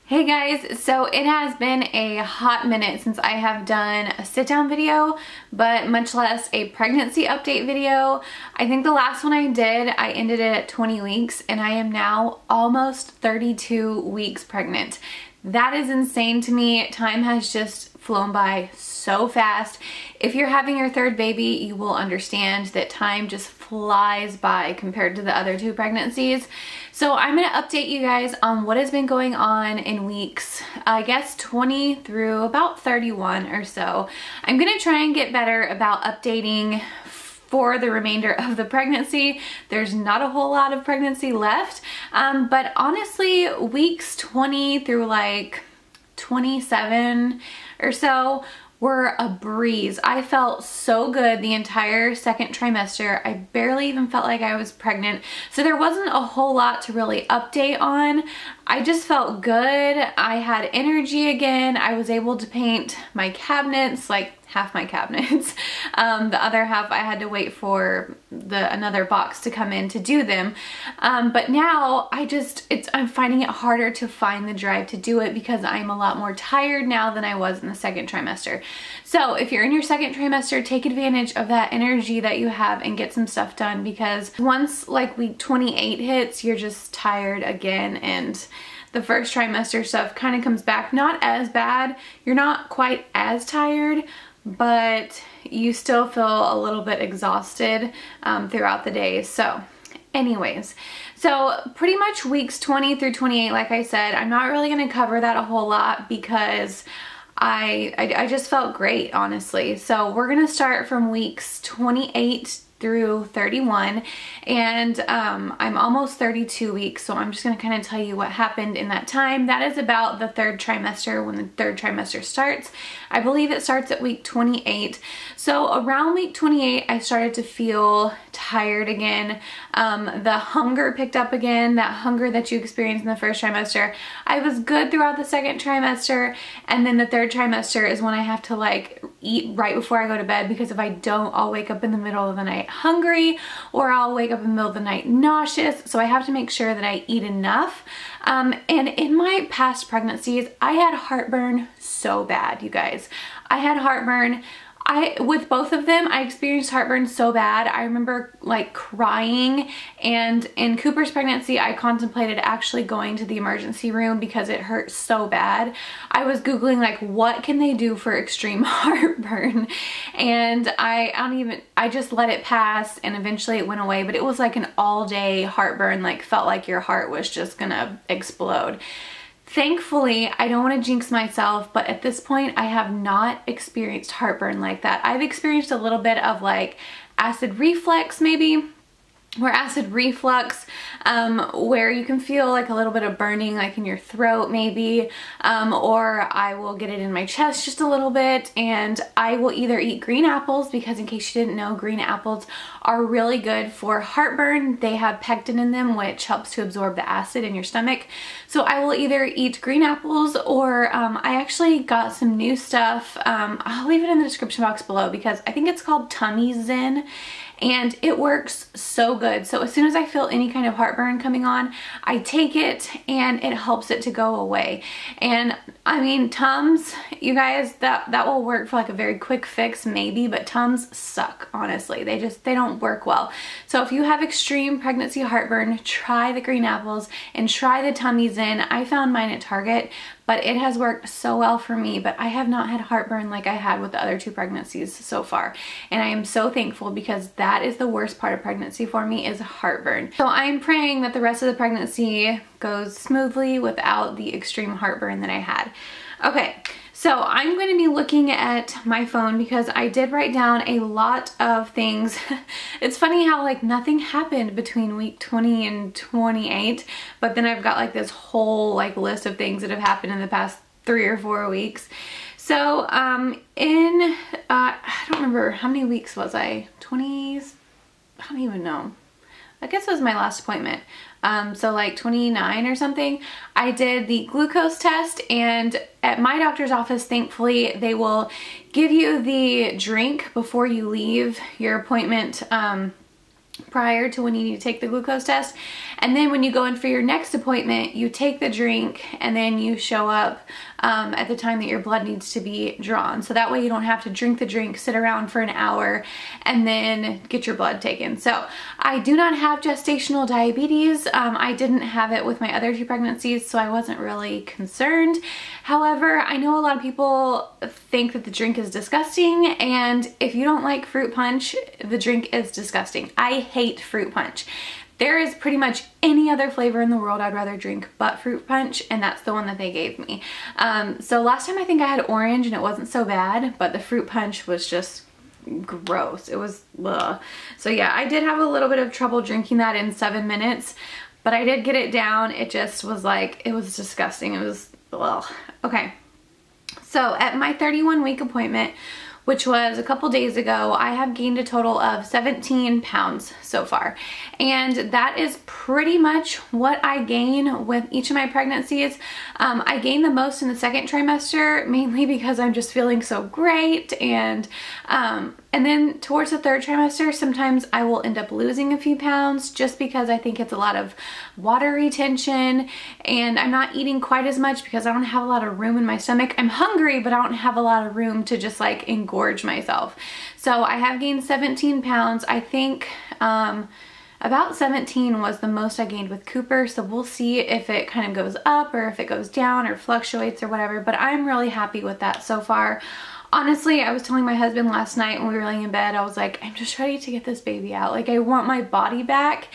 Hey guys, so it has been a hot minute since I have done a sit down video, but much less a pregnancy update video. I think the last one I did, I ended it at 20 weeks and I am now almost 32 weeks pregnant. That is insane to me. Time has just flown by so fast. If you're having your third baby, you will understand that time just flies by compared to the other two pregnancies. So I'm going to update you guys on what has been going on in weeks, I guess 20 through about 31 or so. I'm going to try and get better about updating for the remainder of the pregnancy. There's not a whole lot of pregnancy left, but honestly, weeks 20 through like 27 or so were a breeze. I felt so good the entire second trimester. I barely even felt like I was pregnant. So there wasn't a whole lot to really update on. I just felt good. I had energy again. I was able to paint my cabinets, like half my cabinets. The other half I had to wait for another box to come in to do them. But now I'm finding it harder to find the drive to do it because I'm a lot more tired now than I was in the second trimester. So if you're in your second trimester, take advantage of that energy that you have and get some stuff done, because once like week 28 hits, you're just tired again, and the first trimester stuff kind of comes back. Not as bad. You're not quite as tired, but you still feel a little bit exhausted throughout the day. So anyways, so pretty much weeks 20 through 28, like I said, I'm not really going to cover that a whole lot because I just felt great, honestly. So we're going to start from weeks 28 through 31, and I'm almost 32 weeks, so I'm just going to kind of tell you what happened in that time. That is about the third trimester, when the third trimester starts. I believe it starts at week 28. So around week 28, I started to feel tired again. The hunger picked up again, that hunger that you experienced in the first trimester. I was good throughout the second trimester, and then the third trimester is when I have to like eat right before I go to bed, because if I don't, I'll wake up in the middle of the night hungry, or I'll wake up in the middle of the night nauseous. So I have to make sure that I eat enough. And in my past pregnancies, I had heartburn so bad, you guys. I had heartburn. With both of them, I experienced heartburn so bad. I remember like crying, and in Cooper's pregnancy, I contemplated actually going to the emergency room because it hurt so bad. I was Googling like, what can they do for extreme heartburn? And I just let it pass, and eventually it went away, but it was like an all day heartburn, like felt like your heart was just gonna explode. Thankfully, I don't want to jinx myself, but at this point I have not experienced heartburn like that. I've experienced a little bit of like acid reflux maybe, or acid reflux, where you can feel like a little bit of burning like in your throat maybe, or I will get it in my chest just a little bit, and I will either eat green apples, because in case you didn't know, green apples are really good for heartburn. They have pectin in them, which helps to absorb the acid in your stomach. So I will either eat green apples, or I actually got some new stuff. I'll leave it in the description box below, because I think it's called Tummy Zen, and it works so good. So as soon as I feel any kind of heartburn coming on, I take it and it helps it to go away. And I mean, Tums, you guys, that will work for like a very quick fix maybe, but Tums suck, honestly. They don't work well. So if you have extreme pregnancy heartburn, try the green apples and try the Tummy Zen. I found mine at Target, but it has worked so well for me. But I have not had heartburn like I had with the other two pregnancies so far. And I am so thankful, because that is the worst part of pregnancy for me, is heartburn. So I'm praying that the rest of the pregnancy goes smoothly without the extreme heartburn that I had. Okay, so I'm going to be looking at my phone because I did write down a lot of things. It's funny how like nothing happened between week 20 and 28, but then I've got like this whole like list of things that have happened in the past 3 or 4 weeks. So I don't remember how many weeks was I? 20s? I don't even know. I guess it was my last appointment. So like 29 or something. I did the glucose test, and at my doctor's office, thankfully, they will give you the drink before you leave your appointment prior to when you need to take the glucose test. And then when you go in for your next appointment, you take the drink and then you show up at the time that your blood needs to be drawn. So that way you don't have to drink the drink, sit around for an hour, and then get your blood taken. So I do not have gestational diabetes. I didn't have it with my other 2 pregnancies, so I wasn't really concerned. However, I know a lot of people think that the drink is disgusting, and if you don't like fruit punch, the drink is disgusting. I hate fruit punch. There is pretty much any other flavor in the world I'd rather drink but fruit punch, and that's the one that they gave me. So last time I think I had orange and it wasn't so bad, but the fruit punch was just gross. It was ugh. So yeah, I did have a little bit of trouble drinking that in 7 minutes, but I did get it down. It just was like, it was disgusting. It was ugh. Okay. So at my 31-week appointment, which was a couple days ago, I have gained a total of 17 pounds so far. And that is pretty much what I gain with each of my pregnancies. I gain the most in the 2nd trimester, mainly because I'm just feeling so great. And then towards the 3rd trimester, sometimes I will end up losing a few pounds just because I think it's a lot of water retention and I'm not eating quite as much because I don't have a lot of room in my stomach. I'm hungry, but I don't have a lot of room to just like engorge myself. So I have gained 17 pounds. I think about 17 was the most I gained with Cooper, so we'll see if it kind of goes up or if it goes down or fluctuates or whatever, but I'm really happy with that so far. Honestly, I was telling my husband last night when we were laying in bed, I was like, I'm just ready to get this baby out. Like, I want my body back,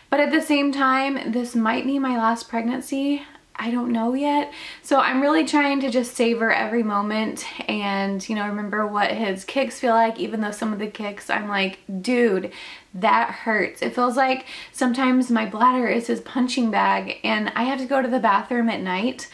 but at the same time, this might be my last pregnancy. I don't know yet. So I'm really trying to just savor every moment and, you know, remember what his kicks feel like, even though some of the kicks I'm like, dude, that hurts. It feels like sometimes my bladder is his punching bag and I have to go to the bathroom at night.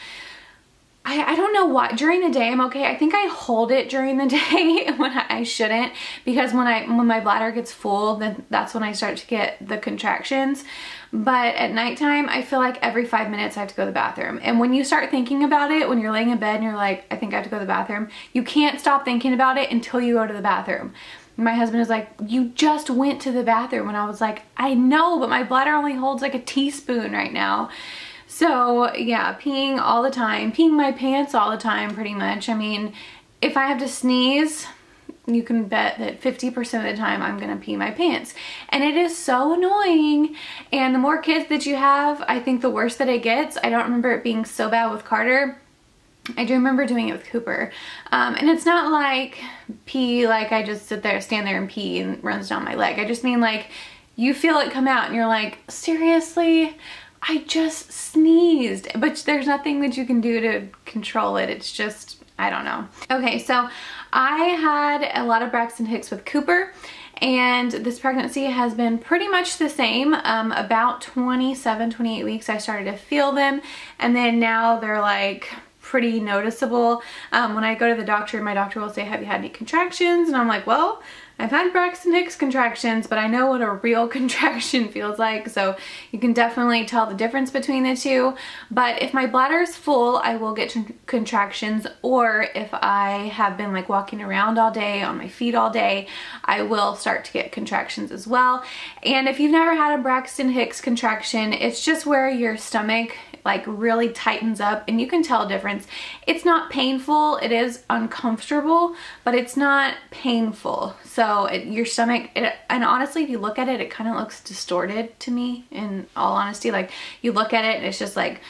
I don't know why. During the day I'm okay. I think I hold it during the day when I shouldn't, because when my bladder gets full, then that's when I start to get the contractions. But at nighttime, I feel like every 5 minutes I have to go to the bathroom. And when you start thinking about it, when you're laying in bed and you're like, I think I have to go to the bathroom, you can't stop thinking about it until you go to the bathroom. My husband is like, you just went to the bathroom. And I was like, I know, but my bladder only holds like a teaspoon right now. So yeah, peeing all the time, peeing my pants all the time pretty much. I mean, if I have to sneeze, you can bet that 50% of the time I'm gonna pee my pants. And it is so annoying. And the more kids that you have, I think the worse that it gets. I don't remember it being so bad with Carter. I do remember doing it with Cooper. And it's not like pee, like I just stand there and pee and it runs down my leg. I just mean like you feel it come out and you're like, seriously? I just sneezed, but there's nothing that you can do to control it. It's just, I don't know. Okay, so I had a lot of Braxton Hicks with Cooper, and this pregnancy has been pretty much the same. About 27, 28 weeks I started to feel them, and then now they're like pretty noticeable. When I go to the doctor, my doctor will say, have you had any contractions? And I'm like, well, I've had Braxton Hicks contractions, but I know what a real contraction feels like, so you can definitely tell the difference between the two. But if my bladder is full, I will get contractions, or if I have been like walking around all day, on my feet all day, I will start to get contractions as well. And if you've never had a Braxton Hicks contraction, it's just where your stomach like really tightens up and you can tell a difference. It's not painful, it is uncomfortable, but it's not painful. So your stomach, and honestly, if you look at it, it kind of looks distorted to me, in all honesty. Like you look at it and it's just like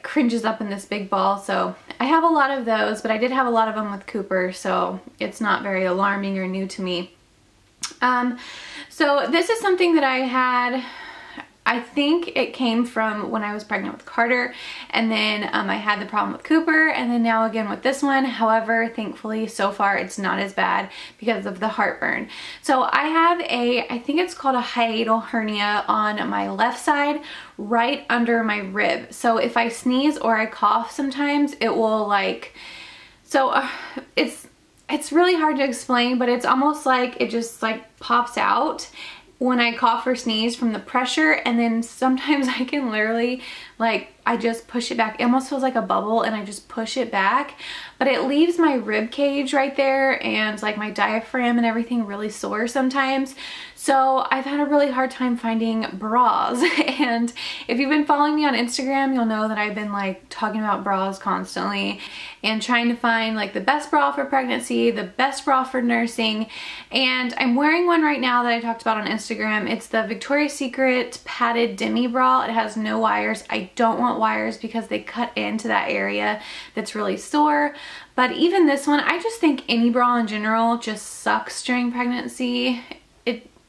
cringes up in this big ball. So I have a lot of those, but I did have a lot of them with Cooper, so it's not very alarming or new to me. So this is something that I had, I think it came from when I was pregnant with Carter, and then I had the problem with Cooper, and then now again with this one. However, thankfully so far it's not as bad because of the heartburn. So I have I think it's called a hiatal hernia on my left side, right under my rib. So if I sneeze or I cough sometimes, it will like, so it's really hard to explain, but it's almost like it just like pops out when I cough or sneeze from the pressure, and then sometimes I can literally like I just push it back. It almost feels like a bubble and I just push it back, but it leaves my rib cage right there and like my diaphragm and everything really sore sometimes. So I've had a really hard time finding bras. And if you've been following me on Instagram, you'll know that I've been like talking about bras constantly and trying to find like the best bra for pregnancy, the best bra for nursing. And I'm wearing one right now that I talked about on Instagram. It's the Victoria's Secret padded demi bra. It has no wires. I don't want wires because they cut into that area that's really sore. But even this one, I just think any bra in general just sucks during pregnancy.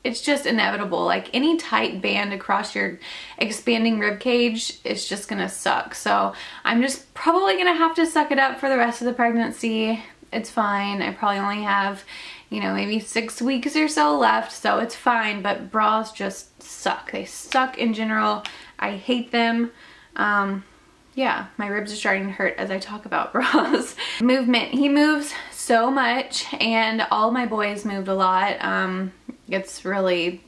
It's just inevitable. Like any tight band across your expanding rib cage, it's just gonna suck. So I'm just probably gonna have to suck it up for the rest of the pregnancy. It's fine. I probably only have, you know, maybe 6 weeks or so left, so it's fine. But bras just suck. They suck in general. I hate them. Yeah, my ribs are starting to hurt as I talk about bras. Movement. He moves so much, and all my boys moved a lot. It's really,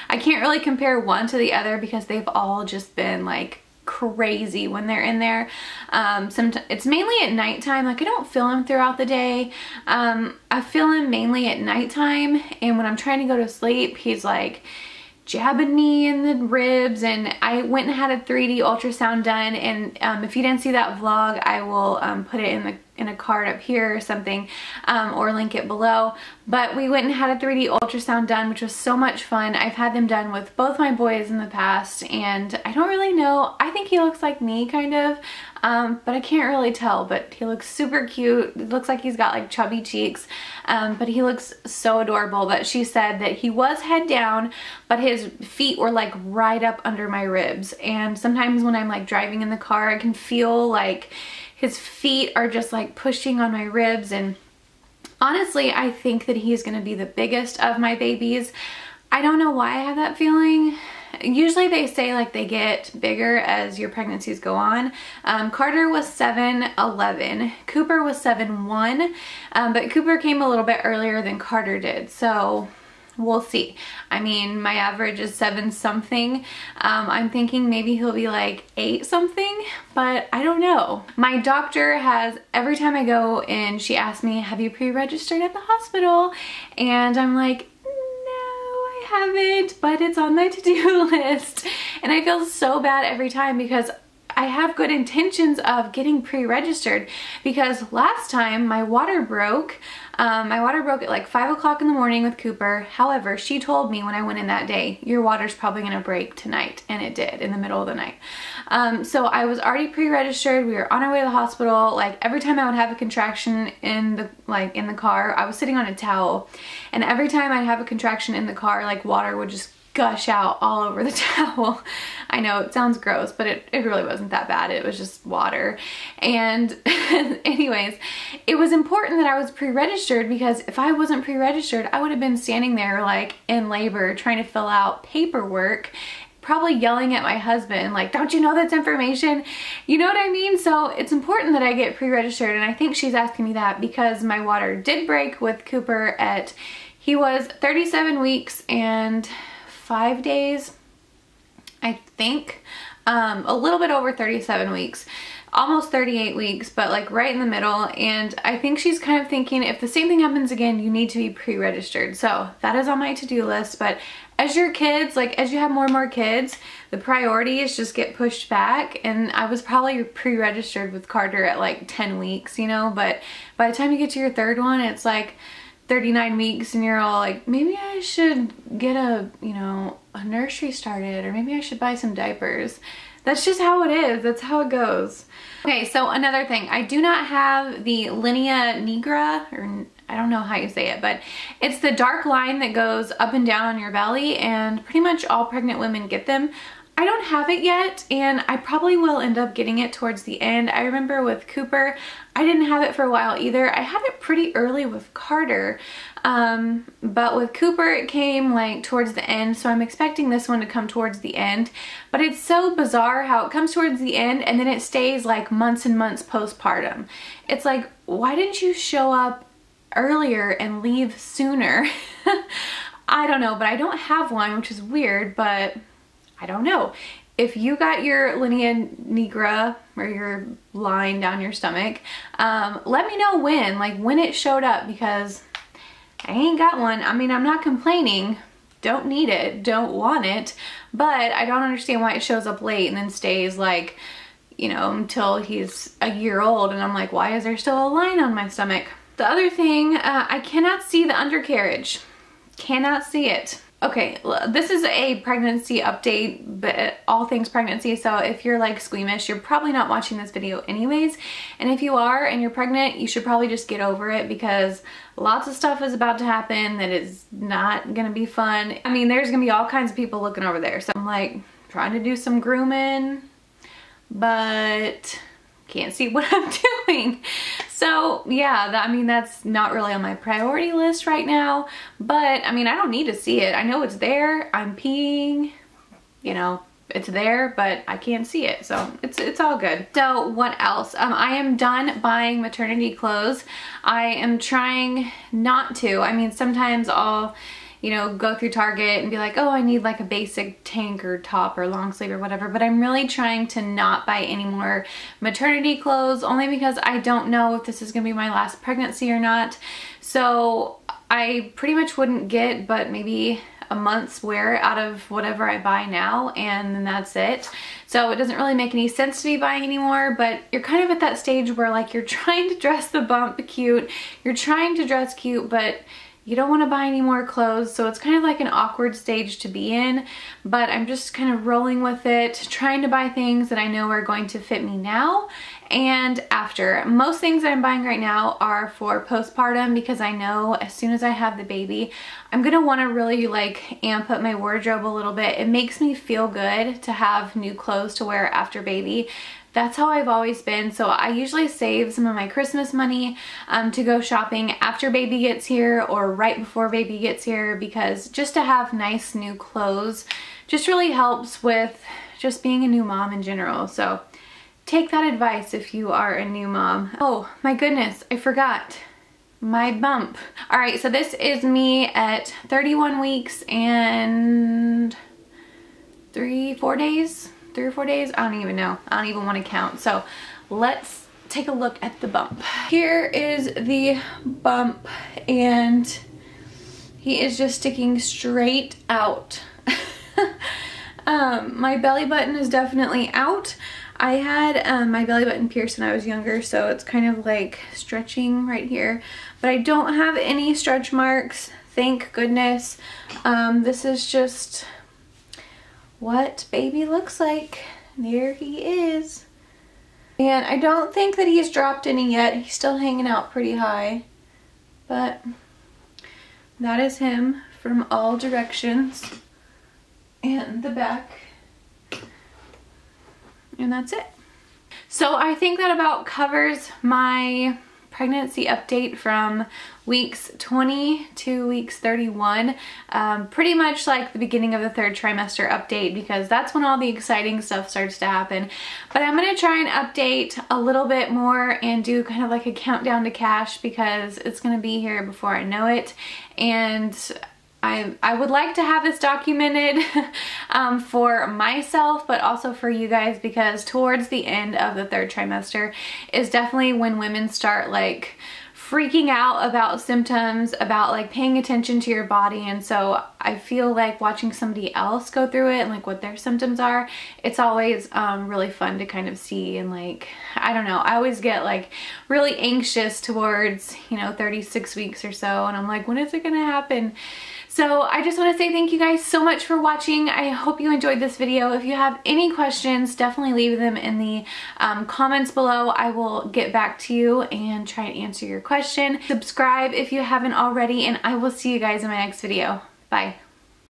I can't really compare one to the other because they've all just been like crazy when they're in there. It's mainly at nighttime. Like I don't feel him throughout the day. I feel him mainly at nighttime, and when I'm trying to go to sleep, he's like jabbing me in the ribs. And I went and had a 3D ultrasound done, and if you didn't see that vlog, I will put it in a card up here or something, or link it below. But we went and had a 3D ultrasound done, which was so much fun. I've had them done with both my boys in the past, and I don't really know. I think he looks like me kind of, but I can't really tell. But he looks super cute. It looks like he's got like chubby cheeks, but he looks so adorable. But she said that he was head down, but his feet were like right up under my ribs. And sometimes when I'm like driving in the car, I can feel like his feet are just like pushing on my ribs. And honestly, I think that he's gonna be the biggest of my babies. I don't know why I have that feeling. Usually they say like they get bigger as your pregnancies go on. Carter was 7'11", Cooper was 7'1", but Cooper came a little bit earlier than Carter did, so we'll see. I mean, my average is 7 something. I'm thinking maybe he'll be like 8 something, but I don't know. My doctor has, every time I go in, she asks me, have you pre-registered at the hospital? And I'm like, haven't, but it's on my to-do list. And I feel so bad every time because I have good intentions of getting pre-registered, because last time my water broke. My water broke at like 5 o'clock in the morning with Cooper. However, she told me when I went in that day, your water's probably gonna break tonight, and it did in the middle of the night. So I was already pre-registered. We were on our way to the hospital. Like every time I would have a contraction in the car, I was sitting on a towel, and every time I'd have a contraction in the car, like water would just gush out all over the towel. I know it sounds gross, but it really wasn't that bad. It was just water. And anyways, it was important that I was pre-registered, because if I wasn't pre-registered, I would have been standing there like in labor trying to fill out paperwork, probably yelling at my husband like, don't you know that's information? You know what I mean? So it's important that I get pre-registered, and I think she's asking me that because my water did break with Cooper he was 37 weeks and 5 days, I think. A little bit over 37 weeks, almost 38 weeks, but like right in the middle. And I think she's kind of thinking, if the same thing happens again, you need to be pre-registered. So that is on my to-do list. But as your kids, like as you have more and more kids, the priorities just get pushed back. And I was probably pre-registered with Carter at like 10 weeks, you know, but by the time you get to your third one, it's like 39 weeks, and you're all like, maybe I should get a nursery started, or maybe I should buy some diapers. That's just how it is. That's how it goes. Okay, so another thing, I do not have the linea nigra, or I don't know how you say it, but it's the dark line that goes up and down on your belly, and pretty much all pregnant women get them. I don't have it yet, and I probably will end up getting it towards the end. I remember with Cooper, I didn't have it for a while either. I had it pretty early with Carter, but with Cooper it came like towards the end, so I'm expecting this one to come towards the end. But it's so bizarre how it comes towards the end and then it stays like months and months postpartum. It's like, why didn't you show up earlier and leave sooner? I don't know, but I don't have one, which is weird, but I don't know. if you got your linea nigra or your line down your stomach, let me know when it showed up, because I ain't got one. I mean, I'm not complaining. Don't need it, don't want it, but I don't understand why it shows up late and then stays like, you know, until he's a year old, and I'm like, why is there still a line on my stomach? The other thing, I cannot see the undercarriage. Cannot see it. Okay, this is a pregnancy update, but all things pregnancy, so if you're like squeamish, you're probably not watching this video anyways, and if you are and you're pregnant, you should probably just get over it, because lots of stuff is about to happen that is not gonna be fun. I mean, there's gonna be all kinds of people looking over there, so I'm like trying to do some grooming, but can't see what I'm doing. So yeah, I mean, that's not really on my priority list right now, but I mean, I don't need to see it. I know it's there. I'm peeing, you know, it's there, but I can't see it, so it's all good. So what else? I am done buying maternity clothes. I am trying not to. I mean, sometimes I'll, you know, go through Target and be like, oh, I need like a basic tank or top or long sleeve or whatever, but I'm really trying to not buy any more maternity clothes, only because I don't know if this is gonna be my last pregnancy or not. So I pretty much wouldn't get but maybe a month's wear out of whatever I buy now, and then that's it. So it doesn't really make any sense to be buying anymore, but you're kind of at that stage where like you're trying to dress the bump cute, you're trying to dress cute, but you don't want to buy any more clothes, so it's kind of like an awkward stage to be in, but I'm just kind of rolling with it, trying to buy things that I know are going to fit me now and after. Most things that I'm buying right now are for postpartum, because I know as soon as I have the baby, I'm gonna want to really like amp up my wardrobe a little bit. It makes me feel good to have new clothes to wear after baby. That's how I've always been, so I usually save some of my Christmas money to go shopping after baby gets here or right before baby gets here, because just to have nice new clothes just really helps with just being a new mom in general. So take that advice if you are a new mom. Oh my goodness, I forgot my bump. All right, so this is me at 31 weeks and 3 or 4 days. I don't even know. I don't even want to count. So let's take a look at the bump. Here is the bump, and he is just sticking straight out. My belly button is definitely out. I had my belly button pierced when I was younger, so it's kind of like stretching right here, but I don't have any stretch marks, thank goodness. This is just what baby looks like. There he is. And I don't think that he's dropped any yet. He's still hanging out pretty high, but that is him from all directions, and the back, and that's it. So I think that about covers my pregnancy update from weeks 20 to weeks 31. Pretty much like the beginning of the 3rd trimester update, because that's when all the exciting stuff starts to happen. But I'm gonna try and update a little bit more and do kind of like a countdown to cash, because it's gonna be here before I know it. And I would like to have this documented for myself, but also for you guys, because towards the end of the 3rd trimester is definitely when women start like freaking out about symptoms, about like paying attention to your body. And so I feel like watching somebody else go through it and like what their symptoms are, it's always really fun to kind of see. And like, I don't know, I always get like really anxious towards, you know, 36 weeks or so, and I'm like, when is it gonna happen? So I just want to say thank you guys so much for watching. I hope you enjoyed this video. If you have any questions, definitely leave them in the comments below. I will get back to you and try and answer your question. Subscribe if you haven't already, and I will see you guys in my next video. Bye.